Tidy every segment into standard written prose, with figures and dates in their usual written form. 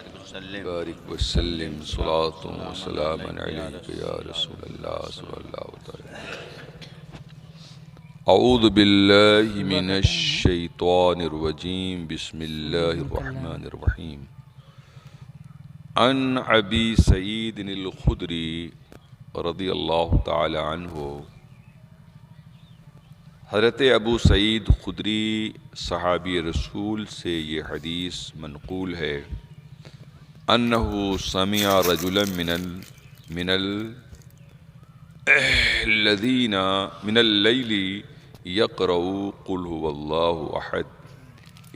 بارک وسلم صلاۃ و سلام علیک یا رسول اللہ صلی اللہ تعالی. اعوذ باللہ من الشیطان الرجیم بسم اللہ الرحمن الرحیم. عن ابی سعید الخدری رضی اللہ تعالی عنہ، حضرت ابو سعید خدری صحابی رسول سے یہ حدیث منقول ہے، انہو سمع رجلا من الذین من اللیل یقرأ قل هو اللہ احد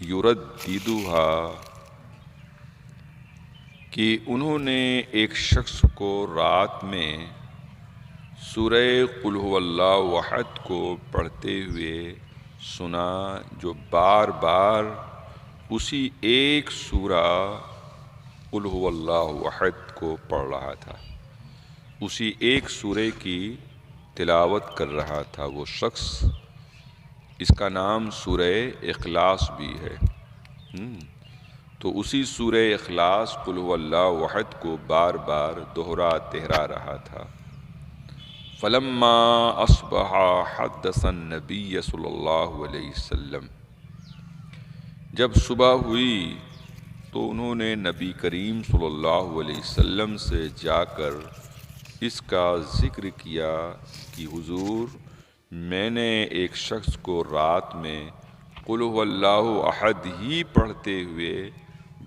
یرددها، کہ انہوں نے ایک شخص کو رات میں سورہ قل هو اللہ احد کو پڑھتے ہوئے سنا، جو بار بار اسی ایک سورہ قل هو اللہ احد کو پڑھ رہا تھا، اسی ایک سورہ کی تلاوت کر رہا تھا. وہ شخص، اس کا نام سورہ اخلاص بھی ہے. تو اسی سورہ اخلاص قل هو اللہ احد کو بار بار دہرا تہرا رہا تھا. فلما اصبح حدث النبی صلی اللہ علیہ وسلم، جب صبح ہوئی تو انہوں نے نبی کریم صلی اللہ علیہ وسلم سے جا کر اس کا ذکر کیا کہ حضور، میں نے ایک شخص کو رات میں قل هو اللہ احد ہی پڑھتے ہوئے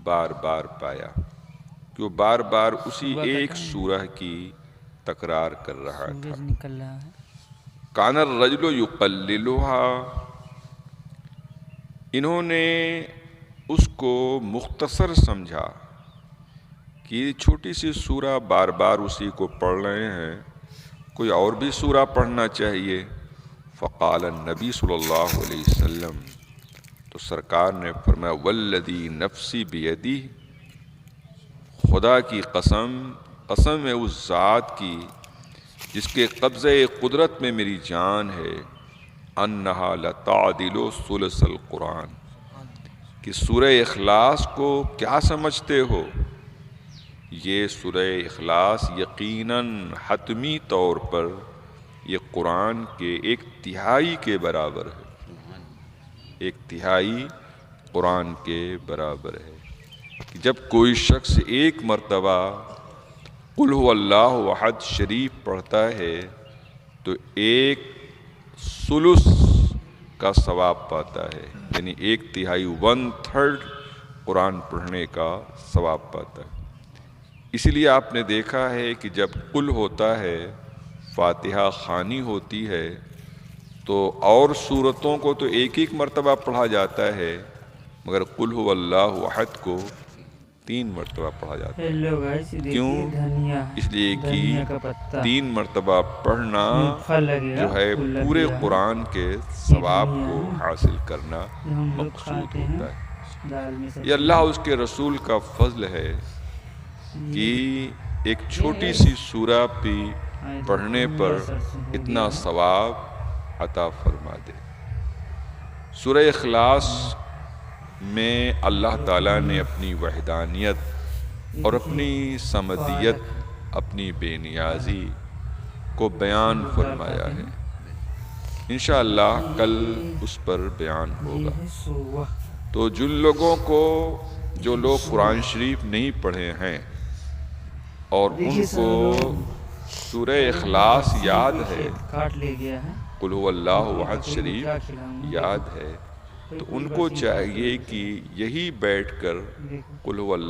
بار بار پایا کہ وہ بار بار اسی ایک سورہ کی تکرار کر رہا تھا. کان الرجل یقللها، انہوں نے اس کو مختصر سمجھا کہ چھوٹی سی سورہ بار بار اسی کو پڑھ رہے ہیں، کوئی اور بھی سورہ پڑھنا چاہیے. فقال النبی صلی اللہ علیہ وسلم، تو سرکار نے فرمایا والذی نفسی بیدی، خدا کی قسم، قسم ہے اس ذات کی جس کے قبضہ قدرت میں میری جان ہے، انہا لتعدل ثلث القرآن، کہ سورہ اخلاص کو کیا سمجھتے ہو؟ یہ سورہ اخلاص یقیناً حتمی طور پر یہ قرآن کے ایک تہائی کے برابر ہے، ایک تہائی قرآن کے برابر ہے. کہ جب کوئی شخص ایک مرتبہ قل هو اللہ احد شریف پڑھتا ہے تو ایک ثلث کا ثواب پاتا ہے، یعنی ایک تہائی 1/3 قرآن پڑھنے کا ثواب پاتا ہے. اسی لیے آپ نے دیکھا ہے کہ جب قل ہوتا ہے، فاتحہ خوانی ہوتی ہے، تو اور سورتوں کو تو ایک ایک مرتبہ پڑھا جاتا ہے، مگر قل هو اللہ احد کو 3 مرتبہ پڑھا جاتا ہے. کیوں؟ اس لیے کہ 3 مرتبہ پڑھنا جو ہے پورے قرآن کے ثواب کو حاصل کرنا مقصود ہوتا ہے. یہ اللہ اس کے رسول کا فضل ہے کہ ایک چھوٹی سی سورہ بھی پڑھنے پر اتنا ثواب عطا فرما دے. سورہ اخلاص میں اللہ تعالیٰ نے اپنی وحدانیت اور اپنی صمدیت، اپنی بے نیازی کو بیان فرمایا ہے. انشاءاللہ کل اس پر بیان ہوگا. تو جن لوگوں کو، جو لوگ قرآن شریف نہیں پڑھے ہیں اور ان کو سورہ اخلاص یاد ہے، قل هو اللہ احد شریف یاد ہے، تو ان کو چاہیے کہ یہی بیٹھ کر قل هو اللہ